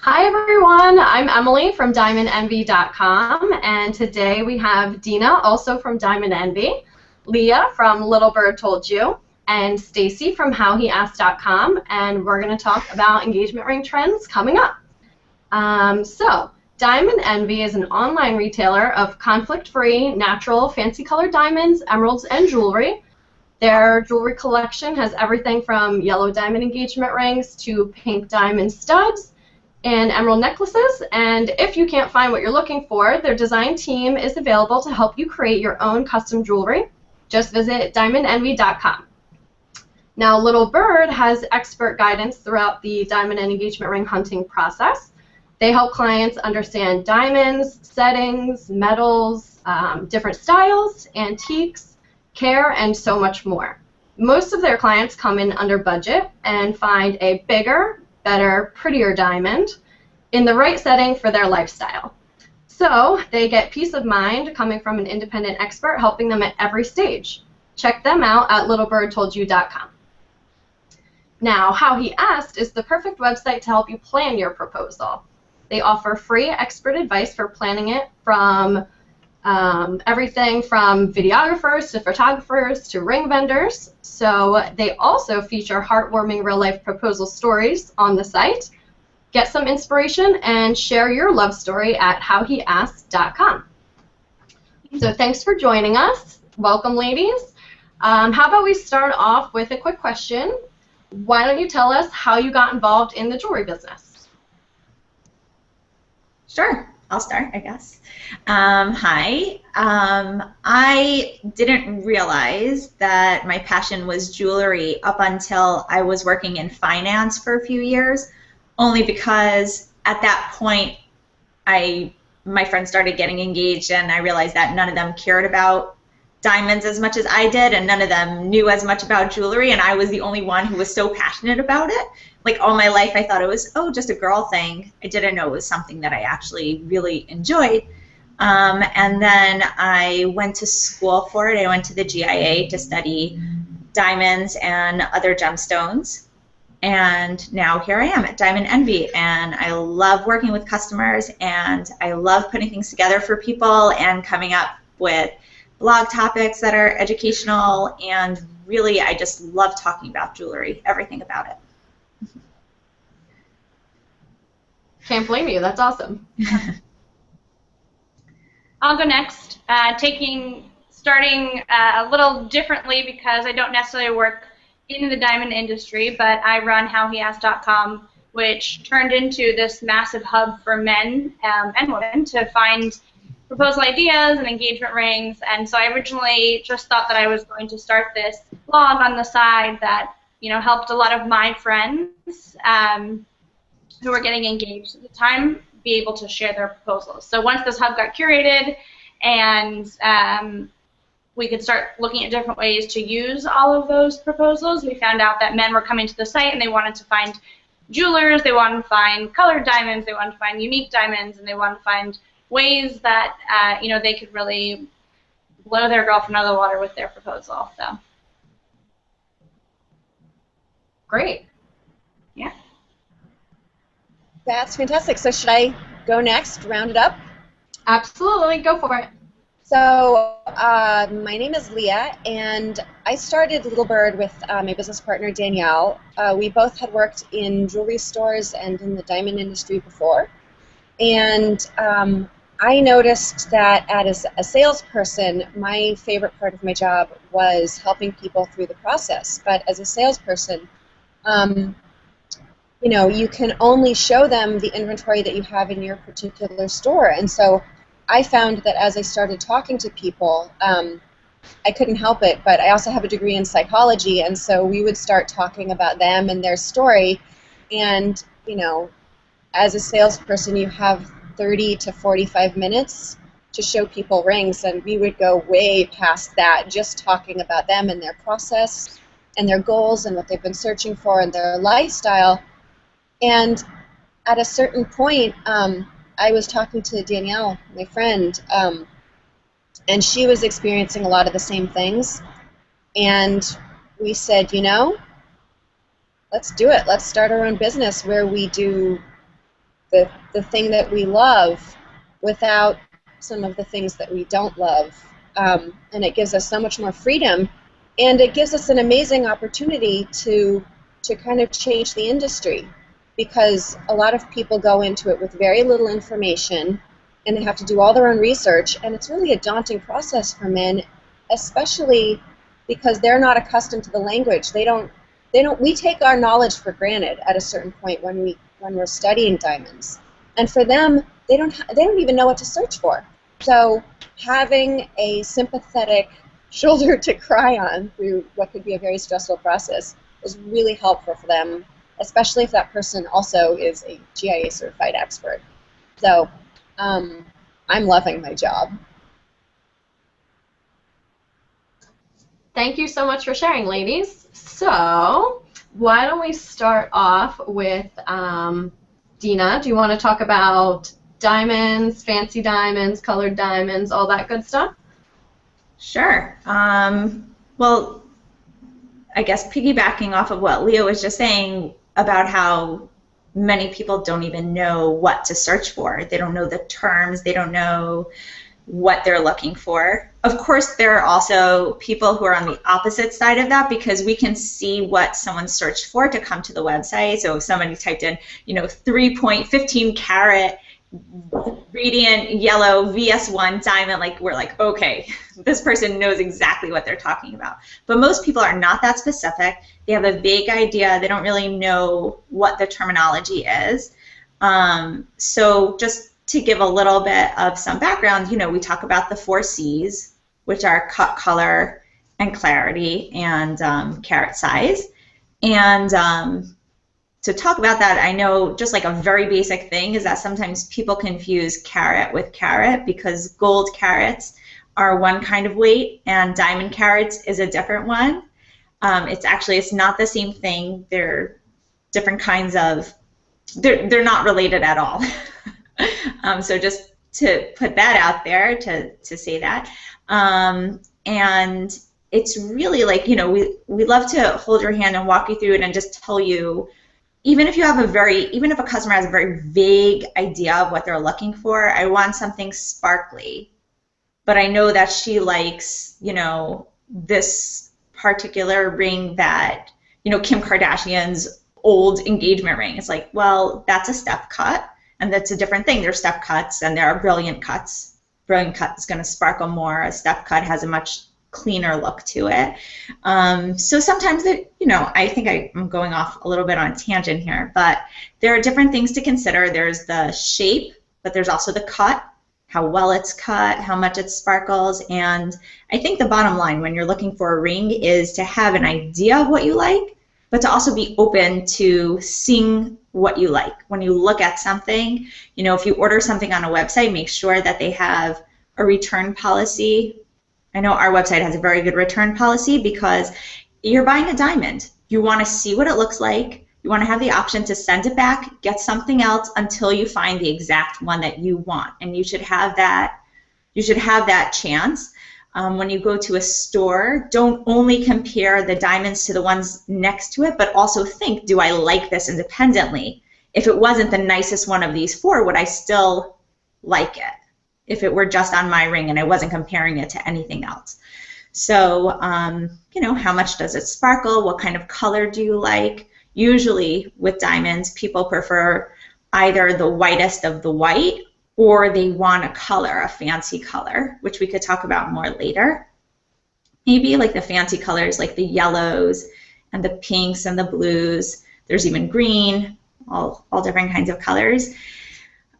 Hi everyone, I'm Emily from DiamondEnvy.com, and today we have Dina, also from Diamond Envy, Leah from Little Bird Told You, and Stacy from HowHeAsked.com, and we're going to talk about engagement ring trends coming up. Diamond Envy is an online retailer of conflict-free, natural, fancy-colored diamonds, emeralds, and jewelry. Their jewelry collection has everything from yellow diamond engagement rings to pink diamond studs and emerald necklaces, and if you can't find what you're looking for, their design team is available to help you create your own custom jewelry. Just visit diamondenvy.com. Now, Little Bird has expert guidance throughout the diamond and engagement ring hunting process. They help clients understand diamonds, settings, metals, different styles, antiques, care, and so much more. Most of their clients come in under budget and find a bigger, better, prettier diamond in the right setting for their lifestyle. So they get peace of mind coming from an independent expert helping them at every stage. Check them out at littlebirdtoldyou.com. Now, HowHeAsked is the perfect website to help you plan your proposal. They offer free expert advice for planning it from everything from videographers to photographers to ring vendors. So they also feature heartwarming real-life proposal stories on the site. Get some inspiration and share your love story at howheasked.com. So thanks for joining us. Welcome, ladies. How about we start off with a quick question. Why don't you tell us how you got involved in the jewelry business? Sure. I'll start, I guess. Hi. I didn't realize that my passion was jewelry up until I was working in finance for a few years, only because at that point my friends started getting engaged and I realized that none of them cared about diamonds as much as I did and none of them knew as much about jewelry, and I was the only one who was so passionate about it. Like all my life I thought it was, oh, just a girl thing. I didn't know it was something that I actually really enjoyed. And then I went to school for it. I went to the GIA to study diamonds and other gemstones. And now here I am at Diamond Envy, and I love working with customers, and I love putting things together for people and coming up with blog topics that are educational, and really I just love talking about jewelry, everything about it. Can't blame you. That's awesome. I'll go next. Starting a little differently because I don't necessarily work in the diamond industry, but I run HowHeAsked.com, which turned into this massive hub for men and women to find proposal ideas and engagement rings. And so I originally just thought that I was going to start this blog on the side that, you know, helped a lot of my friends who were getting engaged at the time be able to share their proposals. So once this hub got curated and we could start looking at different ways to use all of those proposals, we found out that men were coming to the site and they wanted to find jewelers, they wanted to find colored diamonds, they wanted to find unique diamonds, and they wanted to find ways that you know, they could really blow their girlfriend out of the water with their proposal. So great. Yeah. That's fantastic. So should I go next, round it up? Absolutely. Go for it. So my name is Leah, and I started Little Bird with my business partner, Danielle. We both had worked in jewelry stores and in the diamond industry before. And I noticed that as a salesperson, my favorite part of my job was helping people through the process. But as a salesperson, you know, you can only show them the inventory that you have in your particular store. And so I found that as I started talking to people, I couldn't help it, but I also have a degree in psychology, and so we would start talking about them and their story. And, you know, as a salesperson, you have 30 to 45 minutes to show people rings, and we would go way past that, just talking about them and their process and their goals and what they've been searching for and their lifestyle. And at a certain point, I was talking to Danielle, my friend, and she was experiencing a lot of the same things. And we said, you know, let's do it. Let's start our own business where we do the thing that we love without some of the things that we don't love. And it gives us so much more freedom, and it gives us an amazing opportunity to kind of change the industry, because a lot of people go into it with very little information, and they have to do all their own research, and it's really a daunting process for men, especially because they're not accustomed to the language. We take our knowledge for granted at a certain point when we're studying diamonds, and for them, they don't even know what to search for. So having a sympathetic shoulder to cry on through what could be a very stressful process is really helpful for them, especially if that person also is a GIA certified expert. So I'm loving my job. Thank you so much for sharing, ladies. So why don't we start off with Dina? Do you want to talk about diamonds, fancy diamonds, colored diamonds, all that good stuff? Sure. Well, I guess piggybacking off of what Leo was just saying about how many people don't even know what to search for. They don't know the terms. They don't know what they're looking for. Of course, there are also people who are on the opposite side of that, because we can see what someone searched for to come to the website. So if somebody typed in, 3.15 carat radiant yellow VS1 diamond, we're like, okay, this person knows exactly what they're talking about. But most people are not that specific. They have a vague idea. They don't really know what the terminology is. So just to give a little bit of some background, we talk about the 4 C's, which are cut, color, and clarity, and carat size. And to talk about that, I know just like a very basic thing is that sometimes people confuse carat with carat, because gold carats are one kind of weight and diamond carats is a different one. It's not the same thing. They're different kinds of, they're not related at all. So just to put that out there, to say that. And it's really like, we love to hold your hand and walk you through it and just tell you, even if a customer has a very vague idea of what they're looking for, I want something sparkly, but I know that she likes, this particular ring that, Kim Kardashian's old engagement ring. It's like, well, that's a step cut, and that's a different thing. There's step cuts, and there are brilliant cuts. Brilliant cut is going to sparkle more. A step cut has a much cleaner look to it. So sometimes, I think I'm going off a little bit on a tangent here, but there are different things to consider. There's the shape, but there's also the cut, how well it's cut, how much it sparkles, and I think the bottom line when you're looking for a ring is to have an idea of what you like, but to also be open to seeing what you like. When you look at something, if you order something on a website, make sure that they have a return policy. I know our website has a very good return policy because you're buying a diamond. You want to see what it looks like. You want to have the option to send it back, get something else until you find the exact one that you want. And you should have that. You should have that chance. When you go to a store, don't only compare the diamonds to the ones next to it, but also think, do I like this independently? If it wasn't the nicest one of these 4, would I still like it? If it were just on my ring and I wasn't comparing it to anything else. So, how much does it sparkle? What kind of color do you like? Usually with diamonds, people prefer either the whitest of the white, or they want a color, a fancy color, which we could talk about more later. Maybe like the fancy colors, like the yellows and the pinks and the blues. There's even green, all different kinds of colors.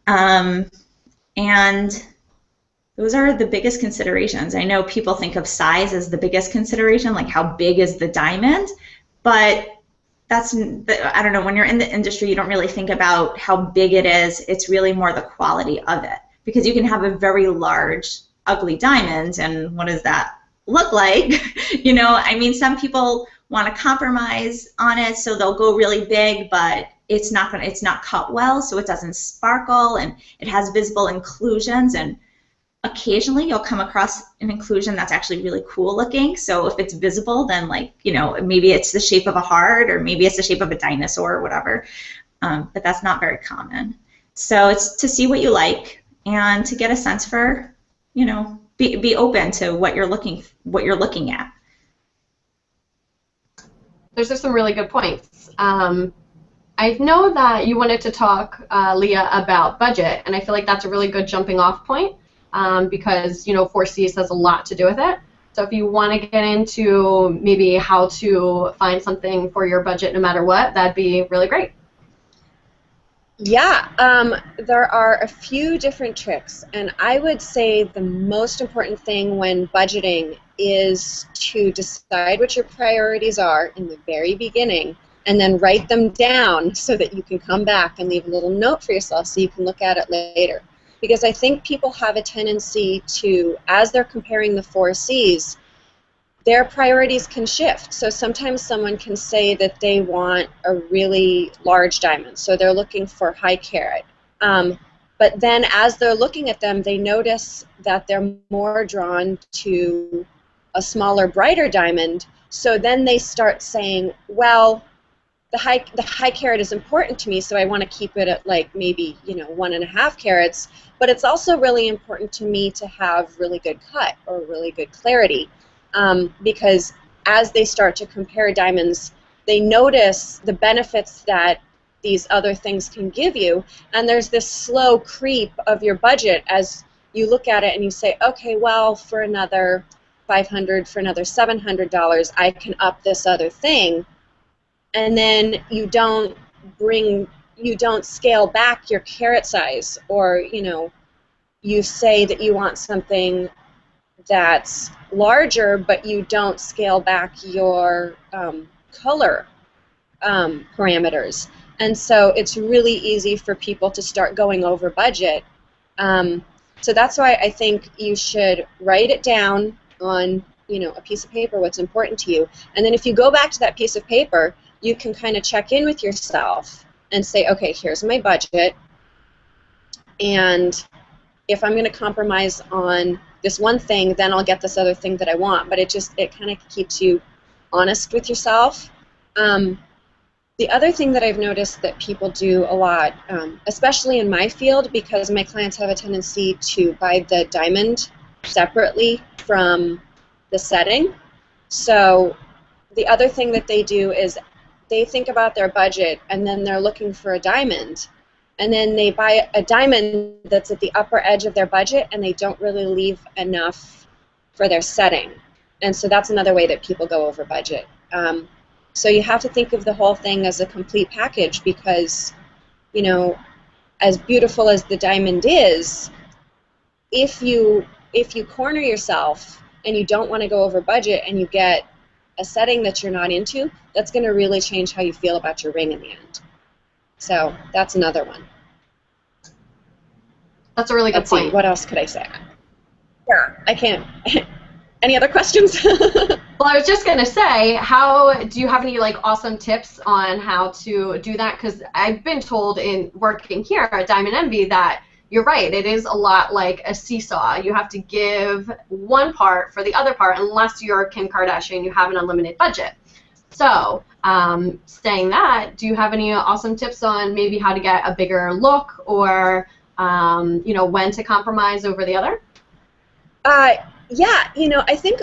And those are the biggest considerations. I know people think of size as the biggest consideration, like how big is the diamond, but I don't know, when you're in the industry, you don't really think about how big it is. It's really more the quality of it, because you can have a very large, ugly diamond, and what does that look like? Some people want to compromise on it, so they'll go really big, but it's not cut well, so it doesn't sparkle, and it has visible inclusions, and occasionally you'll come across an inclusion that's actually really cool looking. So if it's visible, then maybe it's the shape of a heart, or maybe it's the shape of a dinosaur or whatever. But that's not very common. So it's to see what you like and to get a sense for, you know, be open to what you're looking at. Those are some really good points. I know that you wanted to talk, Leah, about budget, and I feel like that's a really good jumping off point because, you know, 4Cs has a lot to do with it. So if you want to get into maybe how to find something for your budget no matter what, that'd be really great. Yeah, there are a few different tricks, and I would say the most important thing when budgeting is to decide what your priorities are in the very beginning and then write them down so that you can come back and leave a little note for yourself so you can look at it later. Because I think people have a tendency to, as they're comparing the 4Cs, their priorities can shift. So sometimes someone can say that they want a really large diamond, so they're looking for high carat. But then as they're looking at them, they notice that they're more drawn to a smaller, brighter diamond. So then they start saying, well, the high carat is important to me, so I want to keep it at like maybe, you know, 1.5 carats. But it's also really important to me to have really good cut or really good clarity. Because as they start to compare diamonds, they notice the benefits that these other things can give you, and there's this slow creep of your budget as you look at it and you say, okay, well, for another $500, for another $700, I can up this other thing, and then you don't scale back your carat size, or, you know, you say that you want something that's larger, but you don't scale back your color parameters. And so it's really easy for people to start going over budget. So that's why I think you should write it down on, you know, a piece of paper what's important to you. And then if you go back to that piece of paper, you can kind of check in with yourself and say, okay, here's my budget, and if I'm going to compromise on this one thing, then I'll get this other thing that I want. But it kind of keeps you honest with yourself. The other thing that I've noticed that people do a lot, especially in my field, because my clients have a tendency to buy the diamond separately from the setting. So the other thing that they do is they think about their budget, and then they're looking for a diamond, and then they buy a diamond that's at the upper edge of their budget, and they don't really leave enough for their setting. And so that's another way that people go over budget. So you have to think of the whole thing as a complete package, because, you know, as beautiful as the diamond is, if you corner yourself and you don't want to go over budget and you get a setting that you're not into, that's going to really change how you feel about your ring in the end. So that's another one. That's a really good Let's point. see, what else could I say? Yeah, I can't. Any other questions? Well, I was just going to say, do you have any like awesome tips on how to do that? Because I've been told in working here at Diamond Envy that you're right, it is a lot like a seesaw. You have to give one part for the other part, unless you're Kim Kardashian, you have an unlimited budget. So, saying that, do you have any awesome tips on maybe how to get a bigger look, or you know, when to compromise over the other? Yeah, you know, I think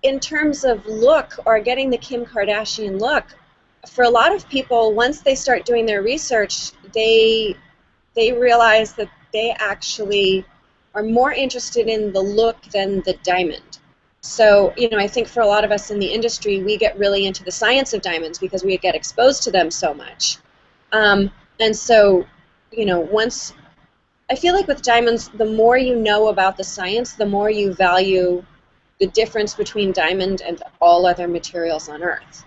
in terms of look, or getting the Kim Kardashian look, for a lot of people, once they start doing their research, they realize that they actually are more interested in the look than the diamond. So, you know, I think for a lot of us in the industry, we get really into the science of diamonds because we get exposed to them so much. And so, you know, I feel like with diamonds, the more you know about the science, the more you value the difference between diamond and all other materials on Earth.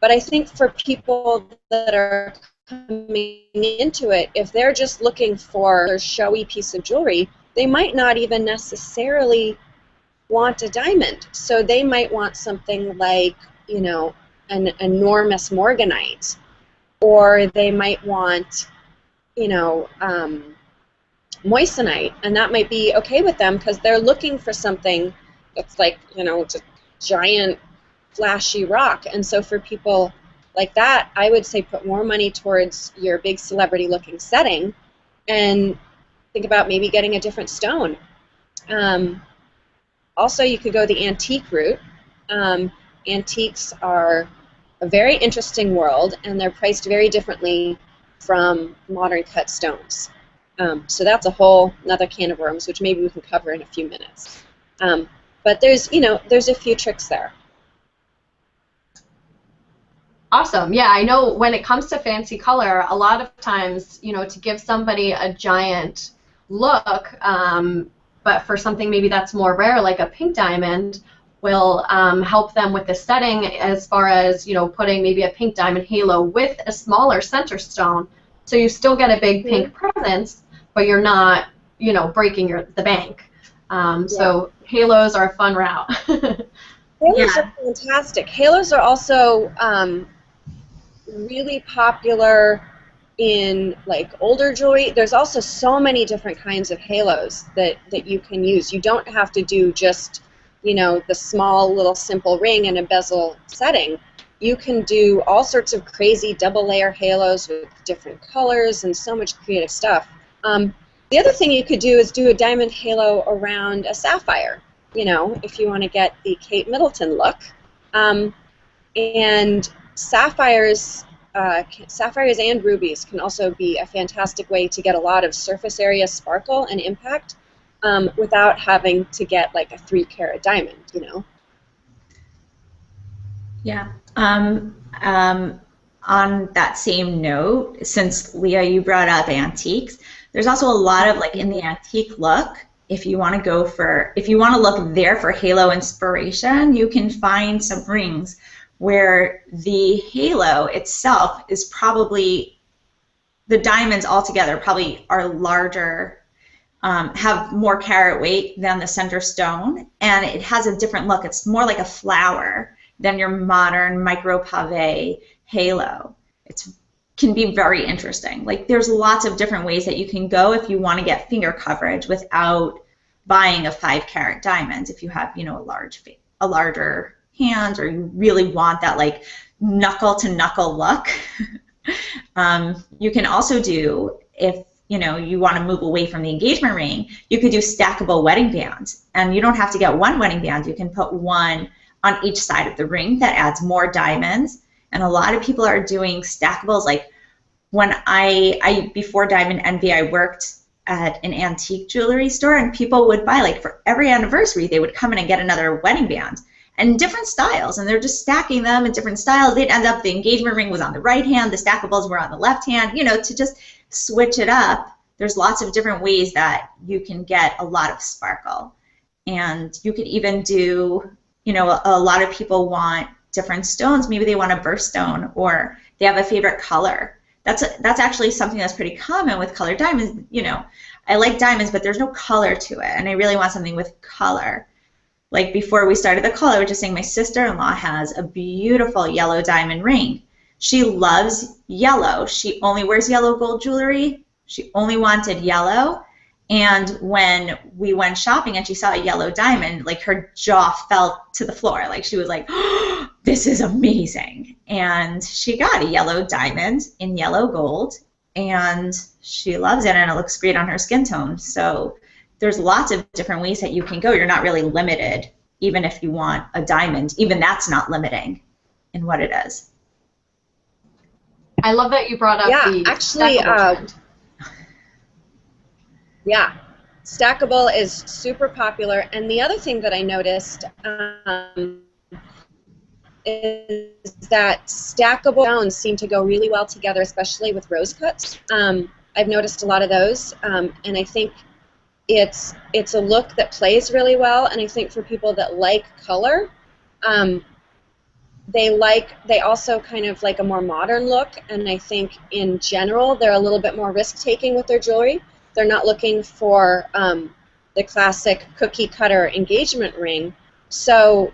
But I think for people that are coming into it, if they're just looking for a showy piece of jewelry, they might not even necessarily want a diamond. So they might want something like, you know, an enormous morganite, or they might want, you know, moissanite, and that might be okay with them because they're looking for something that's like, you know, it's a giant flashy rock. And so for people like that, I would say put more money towards your big celebrity looking setting, and think about maybe getting a different stone. Also, you could go the antique route. Antiques are a very interesting world, and they're priced very differently from modern cut stones. So that's a whole another can of worms, which maybe we can cover in a few minutes. But there's a few tricks there. Awesome. Yeah, I know when it comes to fancy color, a lot of times, to give somebody a giant look, but for something maybe that's more rare, like a pink diamond, will help them with the setting as far as, putting maybe a pink diamond halo with a smaller center stone. So you still get a big pink presence, but you're not, breaking the bank. So halos are a fun route. Halos are fantastic. Halos are also really popular in like older jewelry. There's also so many different kinds of halos that you can use. You don't have to do just the small little simple ring and a bezel setting. You can do all sorts of crazy double layer halos with different colors and so much creative stuff. The other thing you could do is do a diamond halo around a sapphire, if you want to get the Kate Middleton look. And sapphires and rubies can also be a fantastic way to get a lot of surface area sparkle and impact without having to get like a 3-carat diamond, Yeah. On that same note, since Leah, you brought up antiques, there's also a lot of in the antique look. If you want to look there for halo inspiration, you can find some rings where the halo itself is probably, the diamonds altogether probably are larger, have more carat weight than the center stone, and it has a different look. It's more like a flower than your modern micro pave halo. It can be very interesting. There's lots of different ways that you can go if you want to get finger coverage without buying a 5-carat diamond. If you have a larger hand, or you really want that knuckle to knuckle look, you can also do, if you want to move away from the engagement ring, you could do stackable wedding bands, and you don't have to get one wedding band. You can put one on each side of the ring. That adds more diamonds, and a lot of people are doing stackables. When I before Diamond Envy, I worked at an antique jewelry store, and people would buy, for every anniversary, they would come in and get another wedding band, and different styles, and they're just stacking them in different styles. They'd end up, the engagement ring was on the right hand, the stackables were on the left hand, to just switch it up. There's lots of different ways that you can get a lot of sparkle. And you could even do, a lot of people want different stones. Maybe they want a birthstone, or they have a favorite color. That's actually something that's pretty common with colored diamonds. I like diamonds, but there's no color to it, and I really want something with color. Before we started the call, I was just saying my sister-in-law has a beautiful yellow diamond ring. She loves yellow. She only wears yellow gold jewelry. She only wanted yellow. And when we went shopping and she saw a yellow diamond, her jaw fell to the floor. She was like, oh, this is amazing. And she got a yellow diamond in yellow gold, and she loves it, and it looks great on her skin tone. So there's lots of different ways that you can go. You're not really limited, even if you want a diamond. Even that's not limiting in what it is. I love that you brought up the actually, stackable is super popular. And the other thing that I noticed is that stackable stones seem to go really well together, especially with rose cuts. I've noticed a lot of those, and I think it's a look that plays really well. And I think for people that like color, they also kind of like a more modern look, and I think in general they're a little bit more risk-taking with their jewelry. They're not looking for the classic cookie cutter engagement ring. So,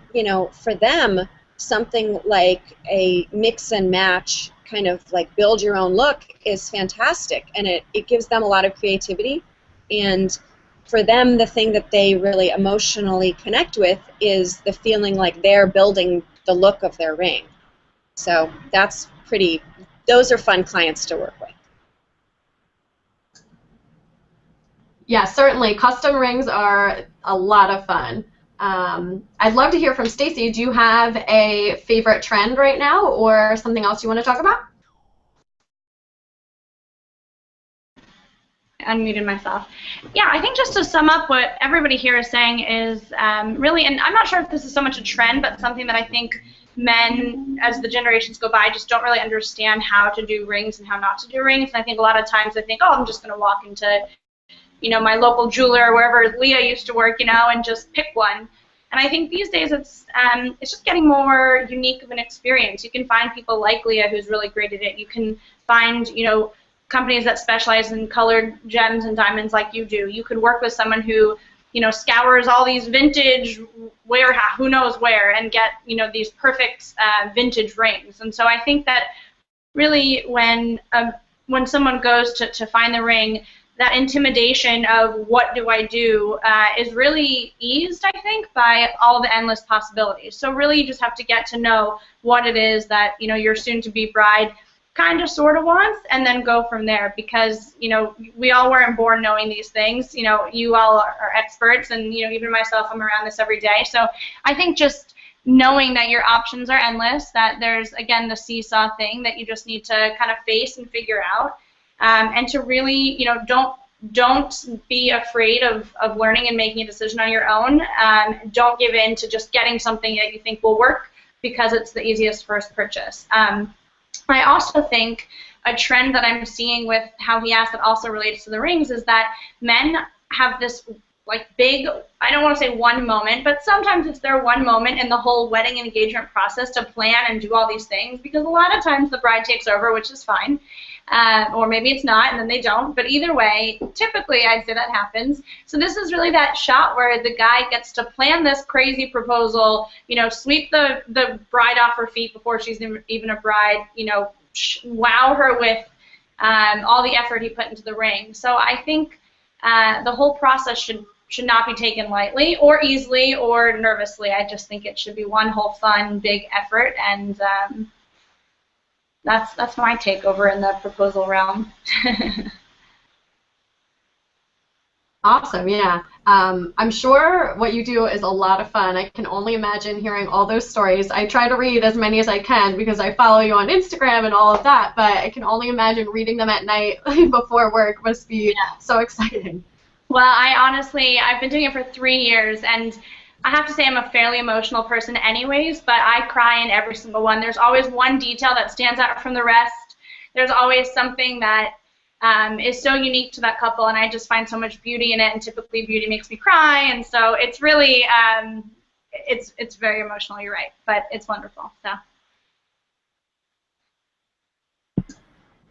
for them, something like a mix and match kind of build your own look is fantastic, and it gives them a lot of creativity. And for them, the thing that they really emotionally connect with is the feeling like they're building the look of their ring. So those are fun clients to work with. Yeah, certainly. Custom rings are a lot of fun. I'd love to hear from Stacy. Do you have a favorite trend right now or something else you want to talk about? Unmuted myself. Yeah, I think just to sum up what everybody here is saying is really, and I'm not sure if this is so much a trend, but something that I think men, as the generations go by, just don't really understand how to do rings and how not to do rings. And I think a lot of times they think, oh, I'm just going to walk into, you know, my local jeweler or wherever Leah used to work, you know, and just pick one. And I think these days it's just getting more unique of an experience. You can find people like Leah who's really great at it. You can find, you know, companies that specialize in colored gems and diamonds like you do. You could work with someone who, you know, scours all these vintage who knows where and get, you know, these perfect vintage rings. And so I think that really when someone goes to find the ring, that intimidation of what do I do is really eased, I think, by all the endless possibilities. So really you just have to get to know what it is that, you know, your soon-to-be bride kind of sort of wants, and then go from there, because, you know, we all weren't born knowing these things. You know, you all are experts, and, you know, even myself, I'm around this every day. So I think just knowing that your options are endless, that there's, again, the seesaw thing that you just need to kind of face and figure out, and to really, you know, don't be afraid of learning and making a decision on your own. Don't give in to just getting something that you think will work because it's the easiest first purchase. I also think a trend that I'm seeing with How He Asked that also relates to the rings is that men have this like big, I don't want to say one moment, but sometimes it's their one moment in the whole wedding and engagement process to plan and do all these things, because a lot of times the bride takes over, which is fine, or maybe it's not and then they don't, but either way, typically I'd say that happens. So this is really that shot where the guy gets to plan this crazy proposal, you know, sweep the bride off her feet before she's even a bride, you know, wow her with all the effort he put into the ring. So I think the whole process should not be taken lightly or easily or nervously. I just think it should be one whole fun, big effort, and that's my take over in the proposal realm. Awesome, yeah. I'm sure what you do is a lot of fun. I can only imagine hearing all those stories. I try to read as many as I can because I follow you on Instagram and all of that, but I can only imagine reading them at night before work must be so exciting. Well, I've been doing it for 3 years, and I have to say I'm a fairly emotional person anyways, but I cry in every single one. There's always one detail that stands out from the rest. There's always something that is so unique to that couple, and I just find so much beauty in it, and typically beauty makes me cry, and so it's really, it's very emotional, you're right, but it's wonderful. So.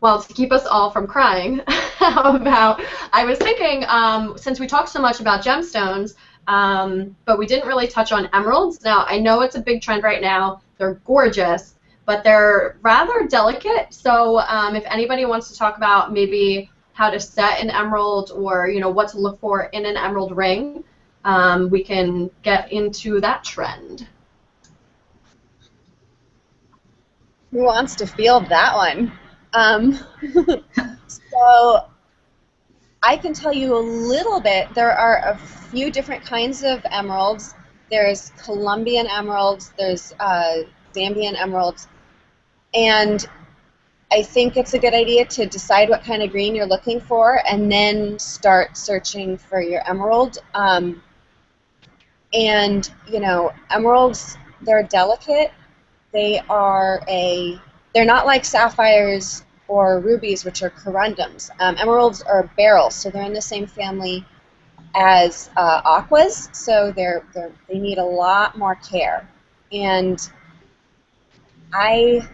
Well, to keep us all from crying, how about, I was thinking, since we talked so much about gemstones, but we didn't really touch on emeralds. Now, I know it's a big trend right now. They're gorgeous, but they're rather delicate. So if anybody wants to talk about maybe how to set an emerald or, you know, what to look for in an emerald ring, we can get into that trend. Who wants to field that one? So I can tell you a little bit. There are a few different kinds of emeralds. There's Colombian emeralds, there's Zambian emeralds, and I think it's a good idea to decide what kind of green you're looking for and then start searching for your emerald. And, you know, emeralds, they're delicate. They're not like sapphires or rubies, which are corundums. Emeralds are beryls, so they're in the same family as aquas, so they need a lot more care. And I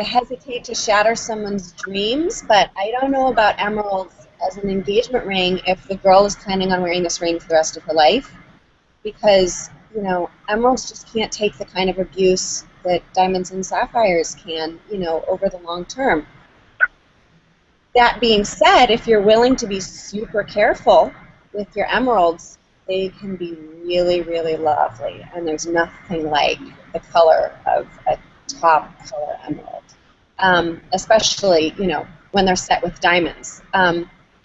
hesitate to shatter someone's dreams, but I don't know about emeralds as an engagement ring if the girl is planning on wearing this ring for the rest of her life, because, you know, emeralds just can't take the kind of abuse that diamonds and sapphires can, you know, over the long term. That being said, if you're willing to be super careful with your emeralds, they can be really, really lovely, and there's nothing like the color of a top color emerald, especially, you know, when they're set with diamonds.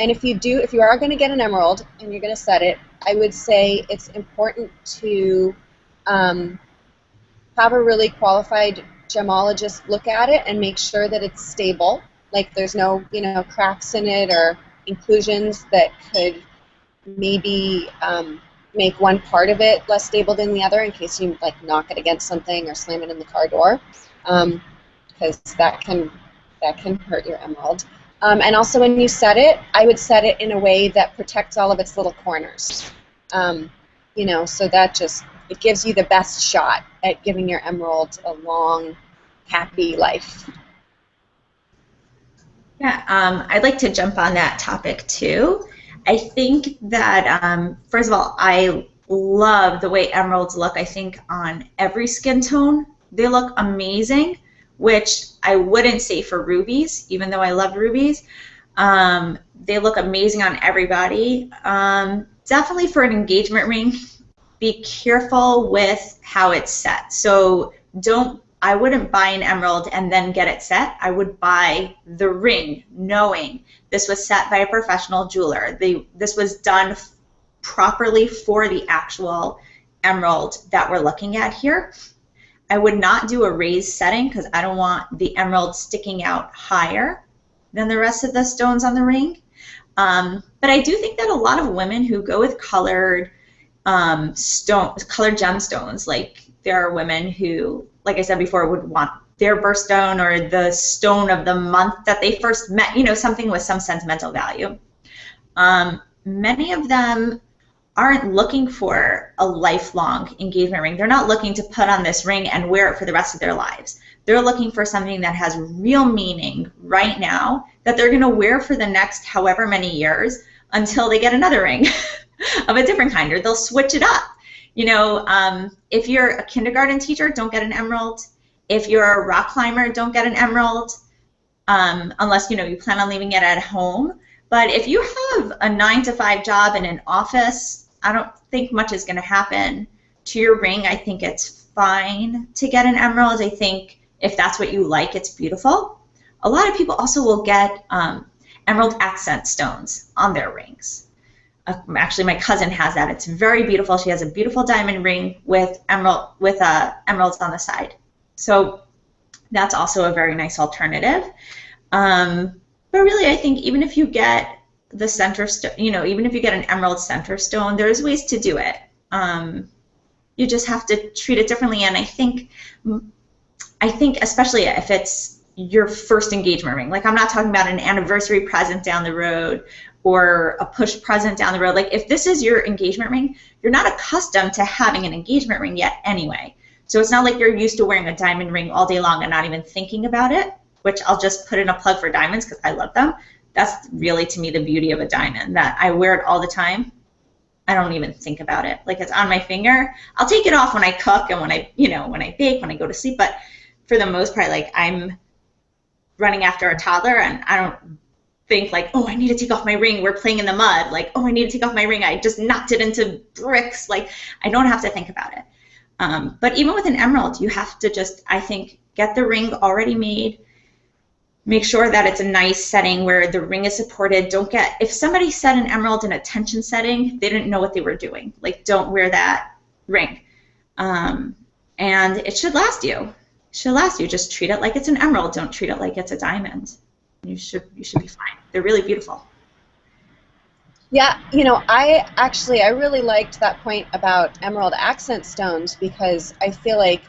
And if you are going to get an emerald and you're going to set it, I would say it's important to have a really qualified gemologist look at it and make sure that it's stable, like there's no, cracks in it or inclusions that could maybe make one part of it less stable than the other in case you knock it against something or slam it in the car door, because that can hurt your emerald. And also when you set it, I would set it in a way that protects all of its little corners. So that it gives you the best shot at giving your emerald a long, happy life. Yeah, I'd like to jump on that topic too. I think that, first of all, I love the way emeralds look. I think on every skin tone, they look amazing, which I wouldn't say for rubies, even though I love rubies. They look amazing on everybody. Definitely for an engagement ring, be careful with how it's set. So I wouldn't buy an emerald and then get it set. I would buy the ring knowing this was set by a professional jeweler. This was done properly for the actual emerald that we're looking at here. I would not do a raised setting because I don't want the emerald sticking out higher than the rest of the stones on the ring. But I do think that a lot of women who go with colored colored gemstones, like there are women who, like I said before, would want their birthstone or the stone of the month that they first met, something with some sentimental value. Many of them aren't looking for a lifelong engagement ring. They're not looking to put on this ring and wear it for the rest of their lives. They're looking for something that has real meaning right now that they're going to wear for the next however many years until they get another ring of a different kind, or they'll switch it up. If you're a kindergarten teacher, don't get an emerald. If you're a rock climber, don't get an emerald, unless you plan on leaving it at home. But if you have a 9-to-5 job in an office, I don't think much is going to happen to your ring. I think it's fine to get an emerald. I think if that's what you like, it's beautiful. A lot of people also will get emerald accent stones on their rings. Actually, my cousin has that. It's very beautiful. She has a beautiful diamond ring with emeralds on the side. So that's also a very nice alternative. But really, I think even if you get the center stone, even if you get an emerald center stone, there's ways to do it. You just have to treat it differently. And I think especially if it's your first engagement ring, like I'm not talking about an anniversary present down the road or a push present down the road. Like if this is your engagement ring, you're not accustomed to having an engagement ring yet anyway. So it's not like you're used to wearing a diamond ring all day long and not even thinking about it, which I'll just put in a plug for diamonds because I love them. That's really, to me, the beauty of a diamond, that I wear it all the time. I don't even think about it. Like it's on my finger. I'll take it off when I cook and when I bake, when I go to sleep. But for the most part, like I'm running after a toddler and I don't think like, oh, I need to take off my ring. We're playing in the mud. Like, oh, I need to take off my ring. I just knocked it into bricks. Like I don't have to think about it. But even with an emerald, you have to just, I think, get the ring already made. Make sure that it's a nice setting where the ring is supported. If somebody set an emerald in a tension setting, they didn't know what they were doing. Like, don't wear that ring. And it should last you. It should last you. Just treat it like it's an emerald. Don't treat it like it's a diamond. You should be fine. They're really beautiful. Yeah, I really liked that point about emerald accent stones because I feel like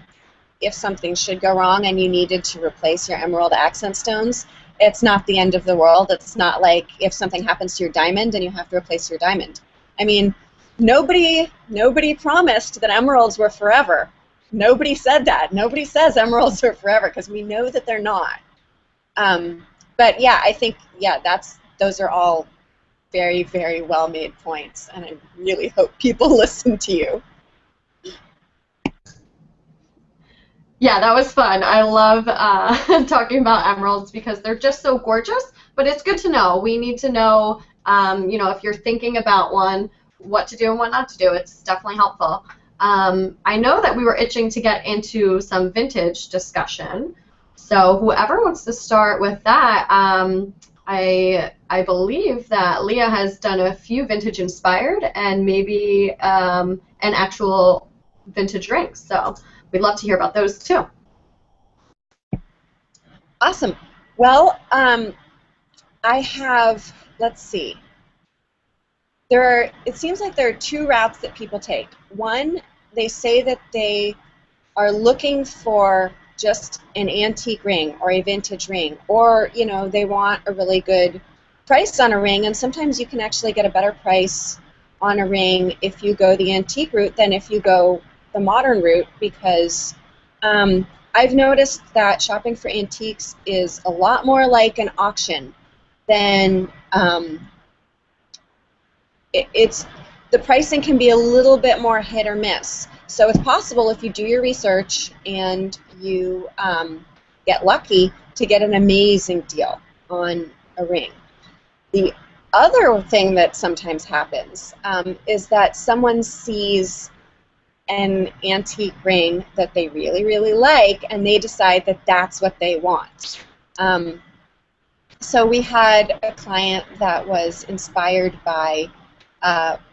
if something should go wrong and you needed to replace your emerald accent stones, it's not the end of the world. It's not like if something happens to your diamond and you have to replace your diamond. I mean, nobody promised that emeralds were forever. Nobody said that. Nobody says emeralds are forever because we know that they're not. But yeah, I think those are all very, very well-made points, and I really hope people listen to you. Yeah, that was fun. I love talking about emeralds because they're just so gorgeous, but it's good to know. We need to know, if you're thinking about one, what to do and what not to do. It's definitely helpful. I know that we were itching to get into some vintage discussion, so whoever wants to start with that, I I believe that Leah has done a few vintage inspired and maybe an actual vintage ring. So we'd love to hear about those too. Awesome. Well, I have, let's see. It seems like there are two routes that people take. One, they say that they are looking for just an antique ring or a vintage ring, or they want a really good price on a ring, and sometimes you can actually get a better price on a ring if you go the antique route than if you go the modern route, because I've noticed that shopping for antiques is a lot more like an auction than the pricing can be a little bit more hit or miss. So it's possible, if you do your research and you get lucky, to get an amazing deal on a ring. The other thing that sometimes happens is that someone sees an antique ring that they really, really like, and they decide that that's what they want. So we had a client that was inspired by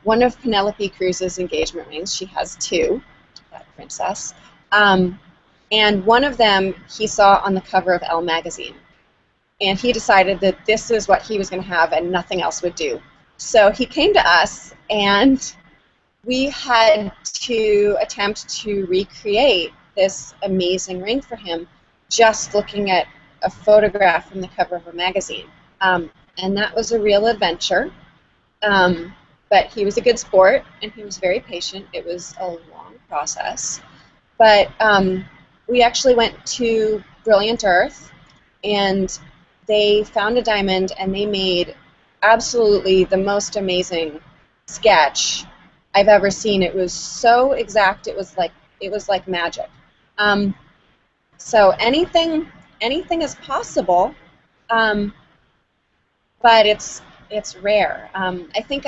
one of Penelope Cruz's engagement rings. She has two, that princess. And one of them he saw on the cover of Elle magazine. And he decided that this is what he was going to have and nothing else would do. So he came to us, and we had to attempt to recreate this amazing ring for him just looking at a photograph from the cover of a magazine. And that was a real adventure. But he was a good sport, and he was very patient. It was a long process. But we actually went to Brilliant Earth, and they found a diamond, and they made absolutely the most amazing sketch I've ever seen. It was so exact. It was like magic. So anything is possible, but it's rare. I think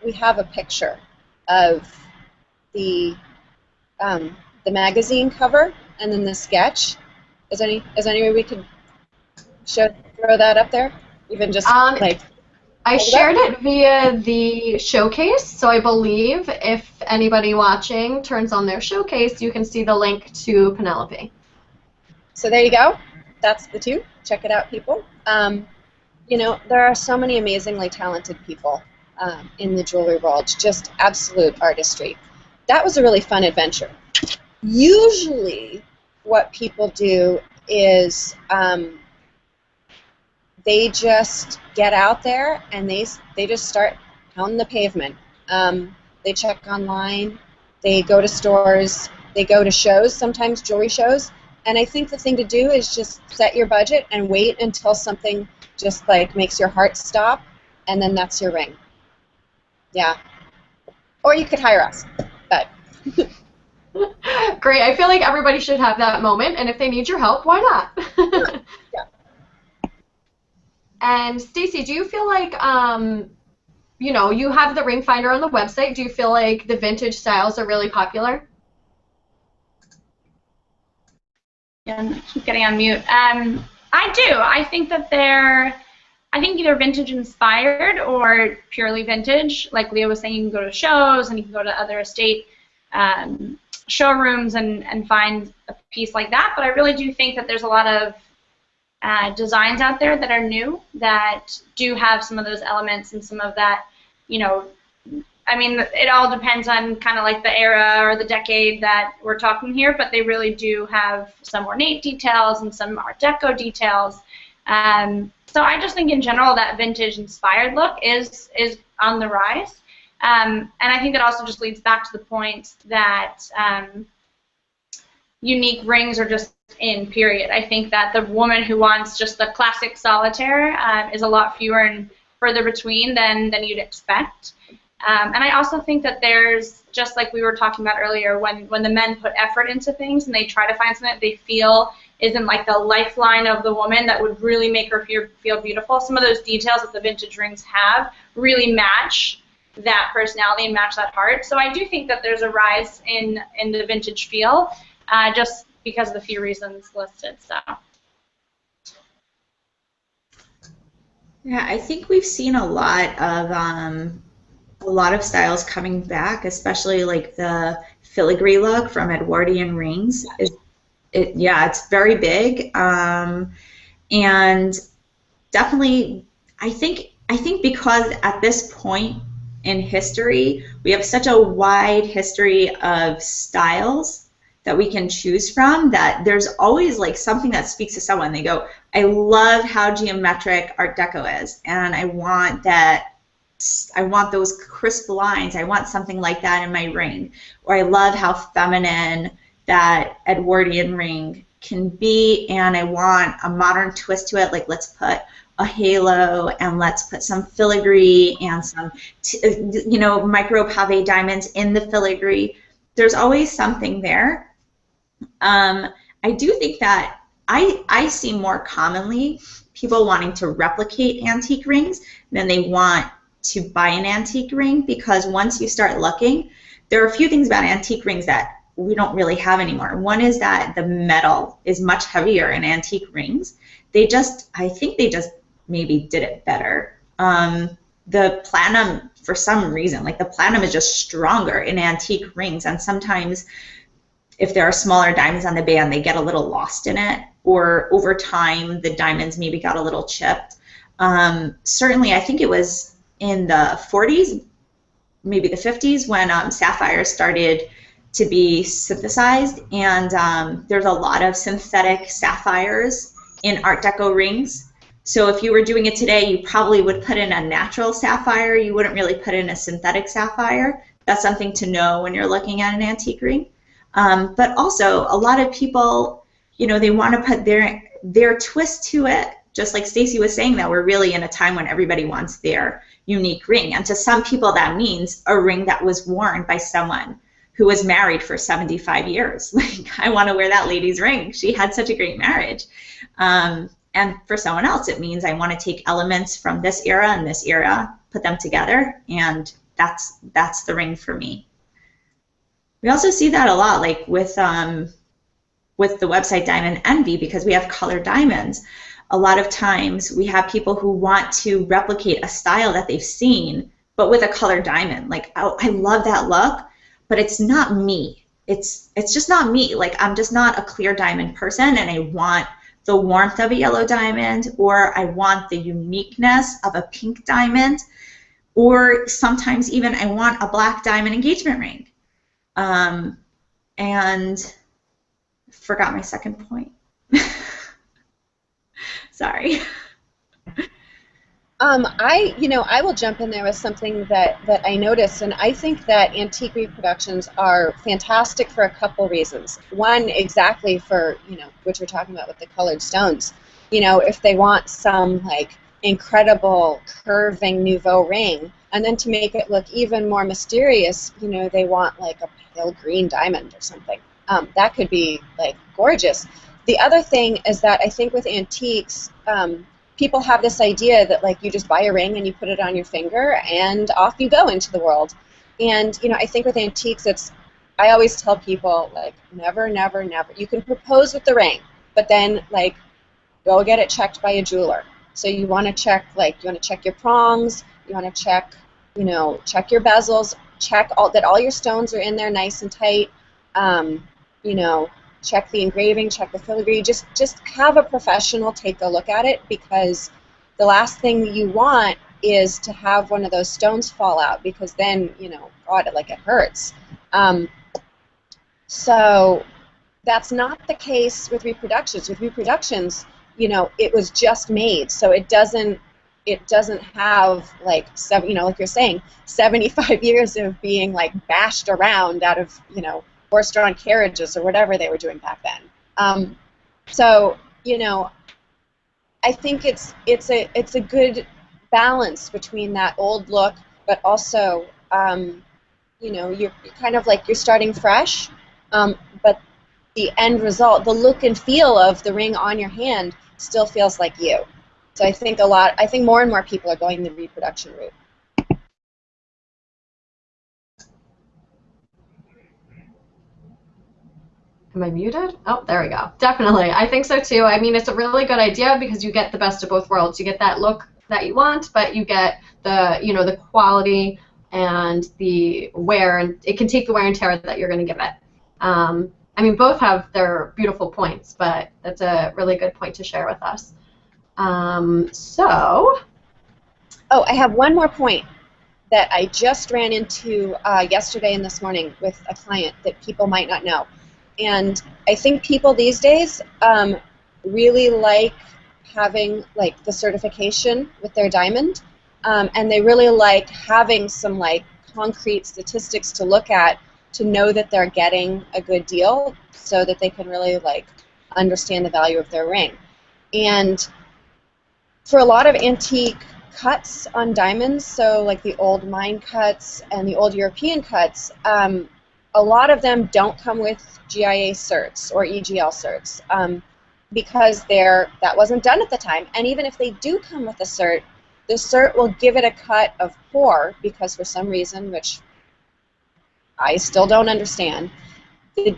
we have a picture of the magazine cover and then the sketch. Is any way we could throw that up there? Even just I shared it via the showcase, so I believe if anybody watching turns on their showcase, you can see the link to Penelope. So there you go. That's the two. Check it out, people. There are so many amazingly talented people in the jewelry world, just absolute artistry. That was a really fun adventure. Usually what people do is they just get out there and they just start pounding the pavement. They check online, they go to stores, they go to shows, sometimes jewelry shows, and I think the thing to do is just set your budget and wait until something just makes your heart stop, and then that's your ring. Yeah. Or you could hire us, but. Great. I feel like everybody should have that moment, and if they need your help, why not? Yeah. And Stacy, do you feel like, you have the ring finder on the website. Do you feel like the vintage styles are really popular? And I keep getting on mute. I do. I think that they're either vintage inspired or purely vintage. Like Leah was saying, you can go to shows and you can go to other estate showrooms and find a piece like that. But I really do think that there's a lot of designs out there that are new that do have some of those elements and some of that, I mean, it all depends on kind of like the era or the decade that we're talking here, but they really do have some ornate details and some Art Deco details. So I just think in general that vintage-inspired look is on the rise. And I think that also just leads back to the point that unique rings are just in, period. I think that the woman who wants just the classic solitaire is a lot fewer and further between than you'd expect. And I also think that there's, just like we were talking about earlier, when the men put effort into things and they try to find something that they feel isn't like the lifeline of the woman that would really make her feel beautiful, some of those details that the vintage rings have really match that personality and match that heart. So I do think that there's a rise in the vintage feel, just because of the few reasons listed. So. Yeah, I think we've seen a lot of styles coming back, especially like the filigree look from Edwardian rings. Yeah, it's very big, and definitely, I think because at this point in history, we have such a wide history of styles that we can choose from that there's always like something that speaks to someone. They go, I love how geometric Art Deco is, and I want that. I want those crisp lines. I want something like that in my ring. Or I love how feminine that Edwardian ring can be, and I want a modern twist to it. Like, let's put a halo, and let's put some filigree and some, micro pave diamonds in the filigree. There's always something there. I do think that I see more commonly people wanting to replicate antique rings than they want to buy an antique ring, because once you start looking, there are a few things about antique rings that we don't really have anymore. One is that the metal is much heavier in antique rings. I think they just maybe did it better. The platinum, for some reason, like the platinum is just stronger in antique rings, and sometimes if there are smaller diamonds on the band, they get a little lost in it, or over time the diamonds maybe got a little chipped. Certainly, I think it was in the 40s, maybe the 50s, when sapphires started to be synthesized, and there's a lot of synthetic sapphires in Art Deco rings. So if you were doing it today, you probably would put in a natural sapphire. You wouldn't really put in a synthetic sapphire. That's something to know when you're looking at an antique ring. But also, a lot of people, they want to put their twist to it. Just like Stacy was saying, that we're really in a time when everybody wants their unique ring. And to some people, that means a ring that was worn by someone who was married for 75 years. Like, I want to wear that lady's ring. She had such a great marriage. And for someone else, it means I want to take elements from this era and this era, put them together, and that's the ring for me. We also see that a lot, like with the website Diamond Envy, because we have colored diamonds. A lot of times we have people who want to replicate a style that they've seen, but with a colored diamond. Like, oh, I love that look, but it's not me. It's just not me. Like, I'm just not a clear diamond person, and I want the warmth of a yellow diamond, or I want the uniqueness of a pink diamond, or sometimes even I want a black diamond engagement ring. And forgot my second point. Sorry. I will jump in there with something that I noticed, and I think that antique reproductions are fantastic for a couple reasons. One, exactly for, what you're talking about with the colored stones. If they want some, like, incredible curving nouveau ring, and then to make it look even more mysterious, they want, like, a pale green diamond or something. That could be, like, gorgeous. The other thing is that I think with antiques, people have this idea that, like, you just buy a ring and you put it on your finger and off you go into the world. And, I think with antiques, I always tell people, like, never, never, never. You can propose with the ring, but then, like, go get it checked by a jeweler. So you want to check, your prongs, you want to check, check your bezels, check that all your stones are in there nice and tight, check the engraving, check the filigree. Just have a professional take a look at it, because the last thing you want is to have one of those stones fall out, because then, God, it hurts. So that's not the case with reproductions. With reproductions, it was just made, so it doesn't have, like, like you're saying, 75 years of being, like, bashed around out of, horse-drawn carriages or whatever they were doing back then. So, I think it's a good balance between that old look, but also, you're kind of like you're starting fresh, but the end result, the look and feel of the ring on your hand still feels like you. So I think more and more people are going the reproduction route. Am I muted? Oh, there we go. Definitely. I think so too. I mean, it's a really good idea because you get the best of both worlds. You get that look that you want, but you get the, you know, the quality and the wear, and it can take the wear and tear that you're going to give it. I mean, both have their beautiful points, but that's a really good point to share with us. Oh, I have one more point that I just ran into yesterday and this morning with a client that people might not know. And I think people these days really like having like the certification with their diamond, and they really like having some like concrete statistics to look at to know that they're getting a good deal, so that they can really like understand the value of their ring. And for a lot of antique cuts on diamonds, so like the old mine cuts and the old European cuts, a lot of them don't come with GIA certs or EGL certs, because that wasn't done at the time. And even if they do come with a cert, the cert will give it a cut of poor, because for some reason, which I still don't understand, the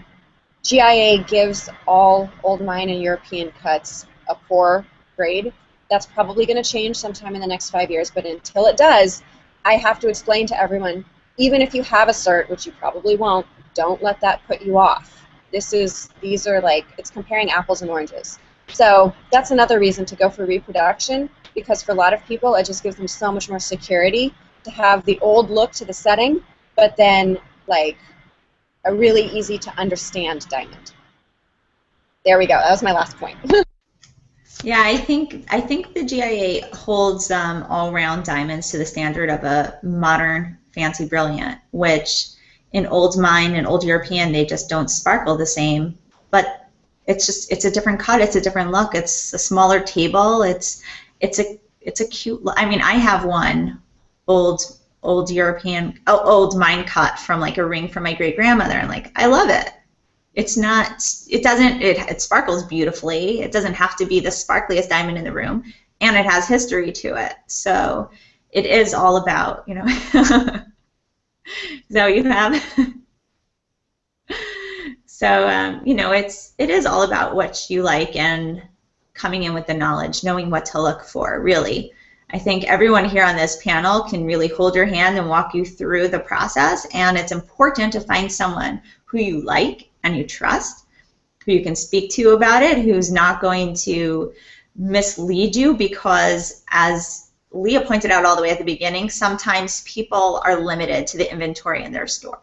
GIA gives all old mine and European cuts a poor grade. That's probably going to change sometime in the next 5 years, but until it does, I have to explain to everyone, even if you have a cert, which you probably won't, don't let that put you off. These are like, it's comparing apples and oranges. So that's another reason to go for reproduction, because for a lot of people, it just gives them so much more security to have the old look to the setting, but then like a really easy to understand diamond. There we go. That was my last point. Yeah, I think the GIA holds all-round diamonds to the standard of a modern fancy brilliant, which in old mine and old European, they just don't sparkle the same. But it's a different cut, it's a different look, it's a smaller table, it's a cute look. I mean, I have one old European, old mine cut from like a ring from my great grandmother, and like I love it. It's not, it sparkles beautifully. It doesn't have to be the sparkliest diamond in the room, and it has history to it. So it is all about, you know, is that what you have? So, you know, it is all about what you like and coming in with the knowledge, knowing what to look for, really. I think everyone here on this panel can really hold your hand and walk you through the process, and it's important to find someone who you like and you trust, who you can speak to about it, who's not going to mislead you, because as Leah pointed out all the way at the beginning, sometimes people are limited to the inventory in their store.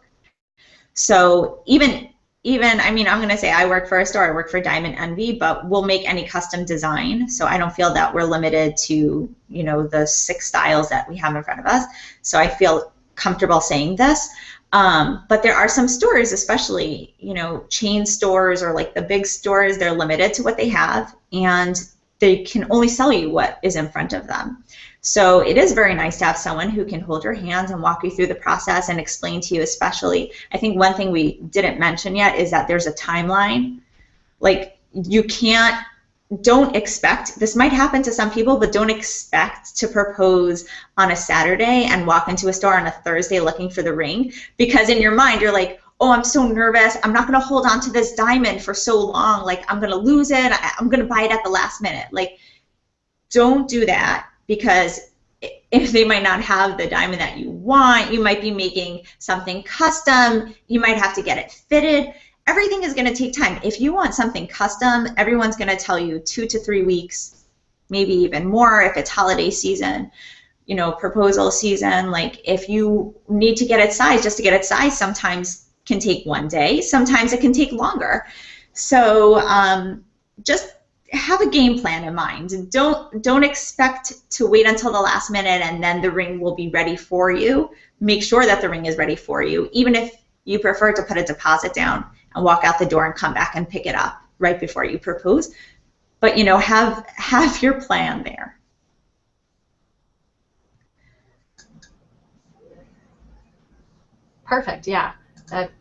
So even I mean, I'm going to say I work for a store, I work for Diamond Envy, but we'll make any custom design, so I don't feel that we're limited to, you know, the 6 styles that we have in front of us. So I feel comfortable saying this. But there are some stores, especially, you know, chain stores or like the big stores, they're limited to what they have, and they can only sell you what is in front of them. So it is very nice to have someone who can hold your hands and walk you through the process and explain to you, especially, I think one thing we didn't mention yet is that there's a timeline. Like, you don't expect, this might happen to some people, but don't expect to propose on a Saturday and walk into a store on a Thursday looking for the ring, because in your mind you're like, oh, I'm so nervous, I'm not going to hold on to this diamond for so long, like I'm going to lose it, I'm going to buy it at the last minute. Like, don't do that, because if they might not have the diamond that you want, you might be making something custom, you might have to get it fitted. Everything is going to take time. If you want something custom, everyone's going to tell you 2 to 3 weeks, maybe even more if it's holiday season, you know, proposal season. Like, if you need to get it sized, just to get it sized sometimes can take 1 day, sometimes it can take longer. So just have a game plan in mind. Don't expect to wait until the last minute and then the ring will be ready for you. Make sure that the ring is ready for you, even if you prefer to put a deposit down and walk out the door and come back and pick it up right before you propose. But, you know, have your plan there. Perfect, yeah. That,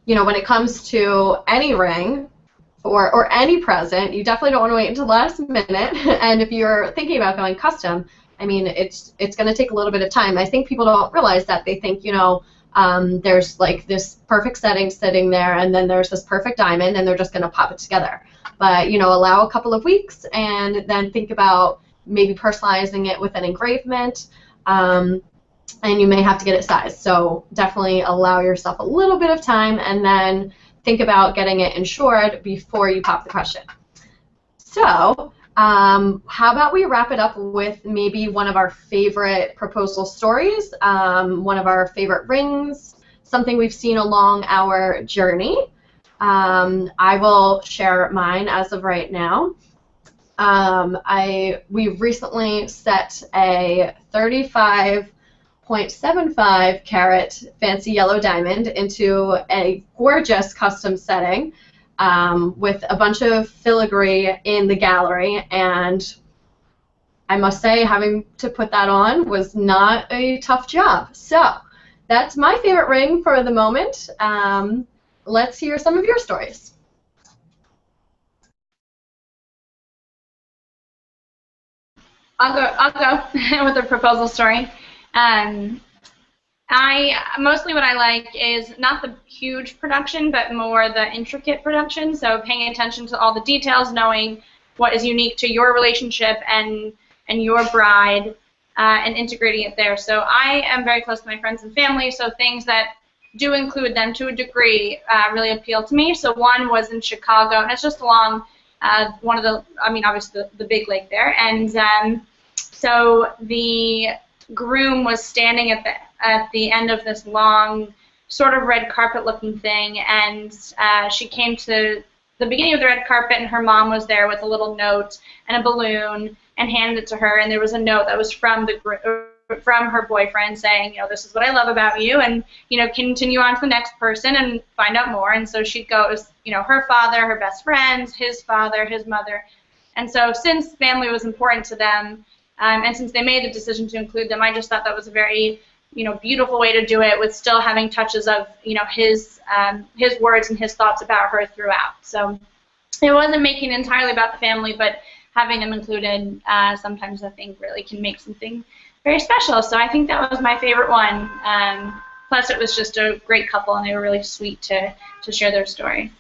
you know, when it comes to any ring or any present, you definitely don't want to wait until the last minute. And if you're thinking about going custom, I mean, it's going to take a little bit of time. I think people don't realize that. They think, you know, there's like this perfect setting sitting there, and then there's this perfect diamond, and they're just going to pop it together. But, you know, allow a couple of weeks and then think about, maybe personalizing it with an engravement, and you may have to get it sized. So definitely allow yourself a little bit of time and then think about getting it insured before you pop the question. So how about we wrap it up with maybe one of our favorite proposal stories, one of our favorite rings, something we've seen along our journey. I will share mine as of right now. We recently set a 35.75 carat fancy yellow diamond into a gorgeous custom setting with a bunch of filigree in the gallery, and I must say having to put that on was not a tough job. So that's my favorite ring for the moment. Let's hear some of your stories. I'll go with the proposal story. Mostly what I like is not the huge production, but more the intricate production. So paying attention to all the details, knowing what is unique to your relationship and your bride, and integrating it there. So I am very close to my friends and family, so things that do include them to a degree really appeal to me. So one was in Chicago, and it's just along one of the, I mean, obviously the big lake there, and so the groom was standing at the end of this long, sort of red carpet looking thing, and she came to the beginning of the red carpet, and her mom was there with a little note and a balloon and handed it to her, and there was a note that was from her boyfriend saying, you know, this is what I love about you, and, you know, continue on to the next person and find out more. And so she goes, you know, her father, her best friends, his father, his mother. And so since family was important to them, and since they made the decision to include them, I just thought that was a very, you know, beautiful way to do it, with still having touches of, you know, his words and his thoughts about her throughout. So it wasn't making it entirely about the family, but having them included sometimes I think really can make something very special. So I think that was my favorite one. Plus it was just a great couple, and they were really sweet to share their story.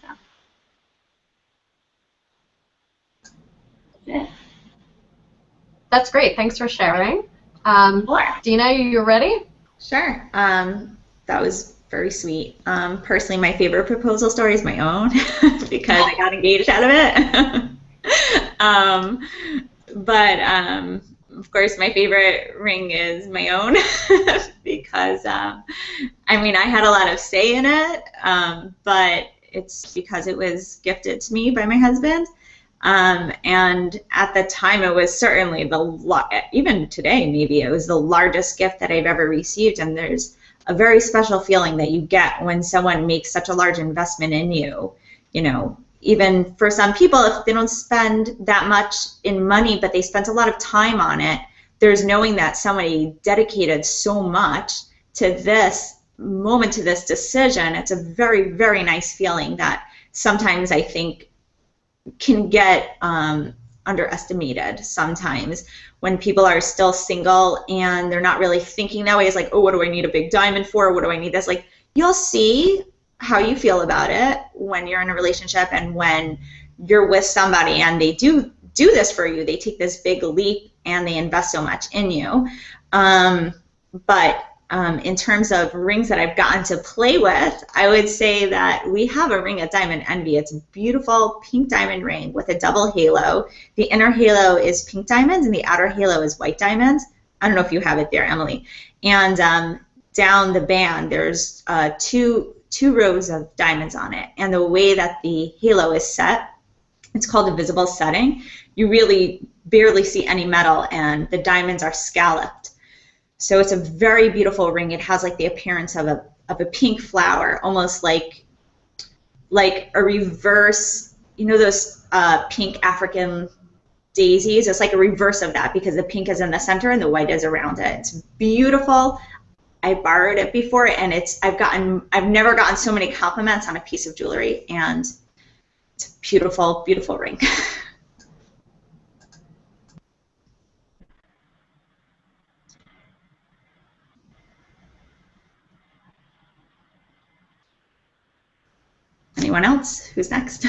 So. Yeah. That's great. Thanks for sharing. Dina, you ready? Sure. That was very sweet. Personally, my favorite proposal story is my own because I got engaged out of it. But of course, my favorite ring is my own because, I mean, I had a lot of say in it, but it's because it was gifted to me by my husband. And at the time, it was certainly even today, maybe it was the largest gift that I've ever received. And there's a very special feeling that you get when someone makes such a large investment in you. You know, even for some people, if they don't spend that much in money, but they spent a lot of time on it, there's knowing that somebody dedicated so much to this moment, to this decision. It's a very, very nice feeling that sometimes I think can get underestimated sometimes when people are still single and they're not really thinking that way. It's like, oh, what do I need a big diamond for? What do I need this? Like, you'll see how you feel about it when you're in a relationship and when you're with somebody and they do this for you. They take this big leap and they invest so much in you. But in terms of rings that I've gotten to play with, I would say that we have a ring at Diamond Envy. It's a beautiful pink diamond ring with a double halo. The inner halo is pink diamonds and the outer halo is white diamonds. I don't know if you have it there, Emily. And down the band, there's two rows of diamonds on it. And the way that the halo is set, it's called a visible setting. You really barely see any metal, and the diamonds are scalloped. So it's a very beautiful ring. It has like the appearance of a pink flower, almost like a reverse, you know, those pink African daisies. It's like a reverse of that because the pink is in the center and the white is around it. It's beautiful. I borrowed it before, and I've never gotten so many compliments on a piece of jewelry, and it's a beautiful, beautiful ring. Anyone else? Who's next?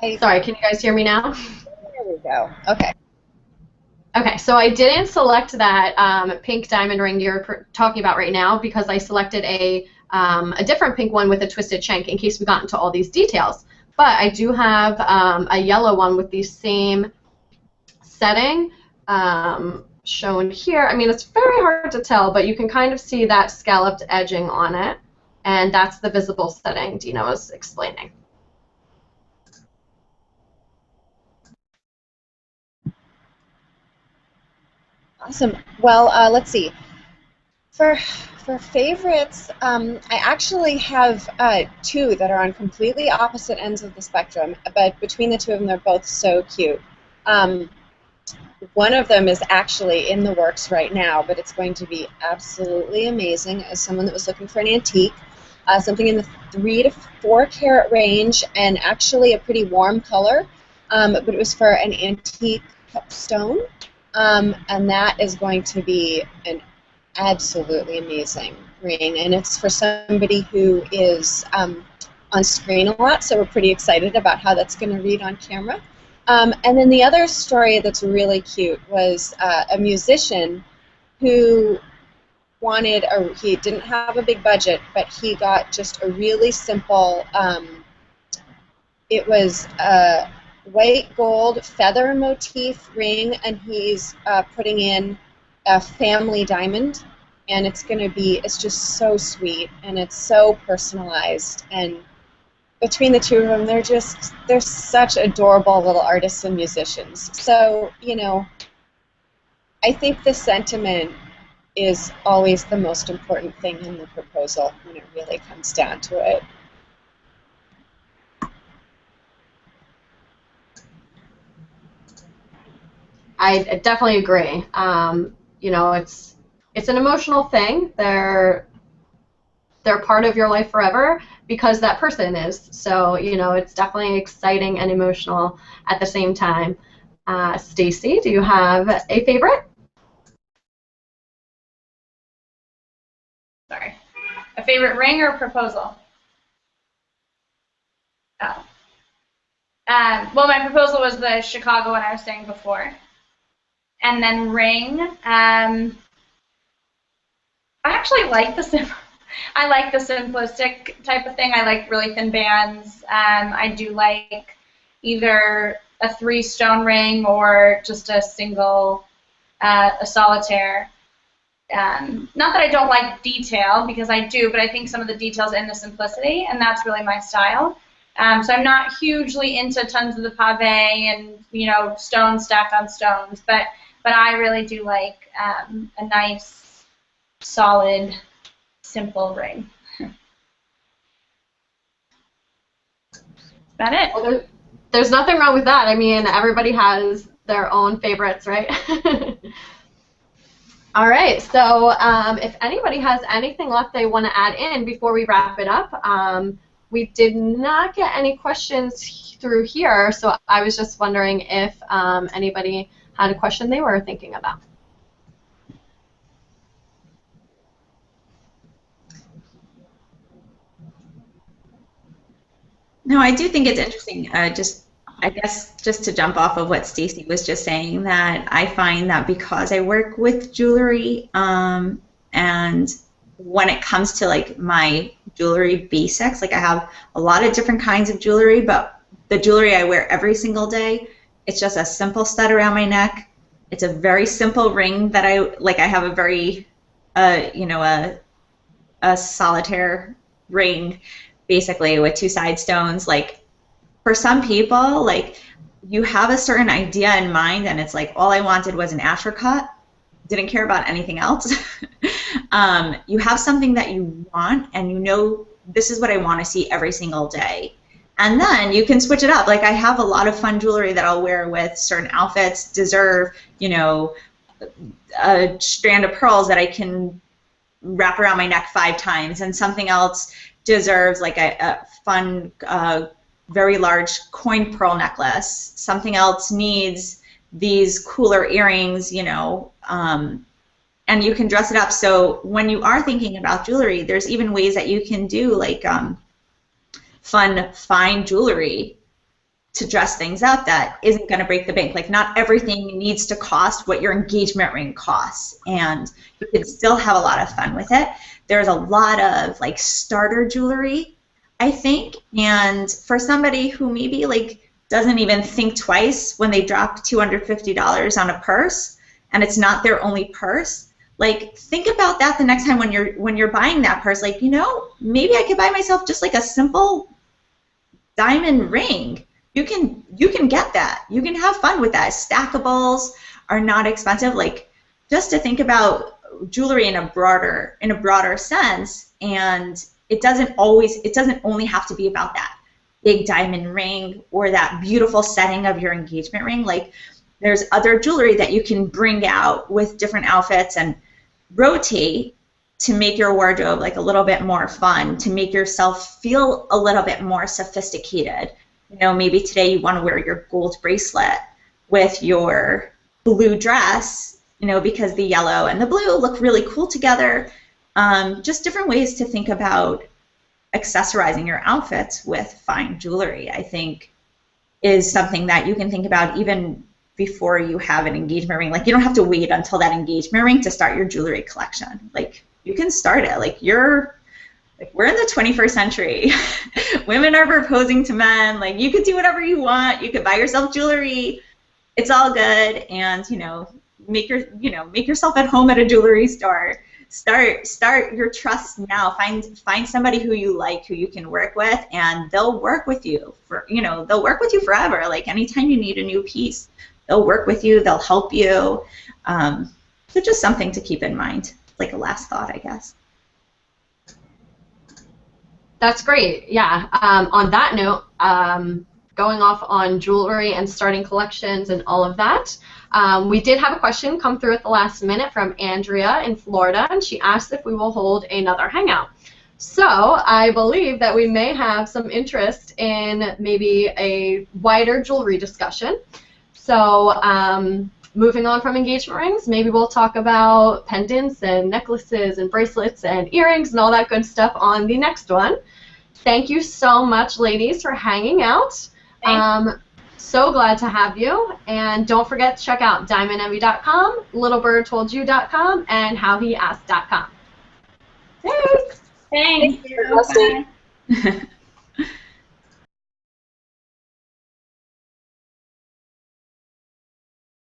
Sorry, can you guys hear me now? There we go. Okay. Okay, so I didn't select that pink diamond ring you're talking about right now because I selected a different pink one with a twisted shank in case we got into all these details. But I do have a yellow one with the same setting shown here. I mean, it's very hard to tell, but you can kind of see that scalloped edging on it, and that's the visible setting Dina was explaining. Awesome. Well, let's see. For favorites, I actually have two that are on completely opposite ends of the spectrum, but between the two of them, they're both so cute. One of them is actually in the works right now, but it's going to be absolutely amazing as someone that was looking for an antique. Something in the 3 to 4 carat range, and actually a pretty warm color, but it was for an antique cup stone. And that is going to be an absolutely amazing ring, and it's for somebody who is on screen a lot, so we're pretty excited about how that's going to read on camera. And then the other story that's really cute was a musician who wanted he didn't have a big budget, but he got just a really simple, it was white gold feather motif ring, and he's putting in a family diamond, and it's just so sweet, and it's so personalized, and between the two of them, they're such adorable little artists and musicians. So, you know, I think the sentiment is always the most important thing in the proposal when it really comes down to it. I definitely agree. You know, it's an emotional thing. They're part of your life forever because that person is. So, you know, it's definitely exciting and emotional at the same time. Stacy, do you have a favorite? Sorry. A favorite ring or proposal? Oh. Well, my proposal was the Chicago one I was saying before. And then ring. I actually like the I like the simplistic type of thing. I like really thin bands. I do like either a 3-stone ring or just a single, a solitaire. Not that I don't like detail, because I do, but I think some of the details in the simplicity, and that's really my style. So I'm not hugely into tons of the pave and, you know, stones stacked on stones, but I really do like a nice, solid, simple ring. Is that it? Well, there's nothing wrong with that. I mean, everybody has their own favorites, right? All right, so if anybody has anything left they want to add in before we wrap it up, we did not get any questions through here, so I was just wondering if anybody had a question they were thinking about. No, I do think it's interesting. I guess just to jump off of what Stacy was just saying, that I find that because I work with jewelry, and when it comes to like my jewelry basics, like I have a lot of different kinds of jewelry, but the jewelry I wear every single day, it's just a simple stud around my neck. It's a very simple ring that I have a very, you know, a solitaire ring, basically with 2 side stones. Like, for some people, like, you have a certain idea in mind, and it's like, all I wanted was an apricot, didn't care about anything else. You have something that you want, and you know, this is what I want to see every single day. And then you can switch it up. Like, I have a lot of fun jewelry that I'll wear with certain outfits, deserve, you know, a strand of pearls that I can wrap around my neck 5 times, and something else deserves like a fun, very large coin pearl necklace. Something else needs these cooler earrings, you know, and you can dress it up. So when you are thinking about jewelry, there's even ways that you can do like fun, fine jewelry to dress things up that isn't going to break the bank. Like, not everything needs to cost what your engagement ring costs, and you can still have a lot of fun with it. There's a lot of like starter jewelry, I think, and for somebody who maybe like doesn't even think twice when they drop $250 on a purse and it's not their only purse, like, think about that the next time when you're buying that purse. Like, you know, maybe I could buy myself just like a simple diamond ring. You can get that. You can have fun with that. Stackables are not expensive. Like, just to think about jewelry in a broader sense, and it doesn't only have to be about that big diamond ring or that beautiful setting of your engagement ring. Like, there's other jewelry that you can bring out with different outfits and rotate to make your wardrobe like a little bit more fun, to make yourself feel a little bit more sophisticated. You know, maybe today you want to wear your gold bracelet with your blue dress, you know, because the yellow and the blue look really cool together. Just different ways to think about accessorizing your outfits with fine jewelry, I think, is something that you can think about even before you have an engagement ring. Like, you don't have to wait until that engagement ring to start your jewelry collection. Like, you can start it. Like, we're in the 21st century. Women are proposing to men. Like, you could do whatever you want. You could buy yourself jewelry. It's all good. And, you know, make yourself at home at a jewelry store. Start your trust now. Find somebody who you like, who you can work with, and they'll work with you they'll work with you forever. Like, anytime you need a new piece, they'll work with you. They'll help you. So just something to keep in mind, like a last thought, I guess. That's great. Yeah. On that note, going off on jewelry and starting collections and all of that, we did have a question come through at the last minute from Andrea in Florida, and she asked if we will hold another hangout. So I believe that we may have some interest in maybe a wider jewelry discussion. So moving on from engagement rings, maybe we'll talk about pendants and necklaces and bracelets and earrings and all that good stuff on the next one. Thank you so much, ladies, for hanging out. So glad to have you. And don't forget to check out diamondenvy.com, littlebirdtoldyou.com, and howheasked.com. Thanks. Thank you.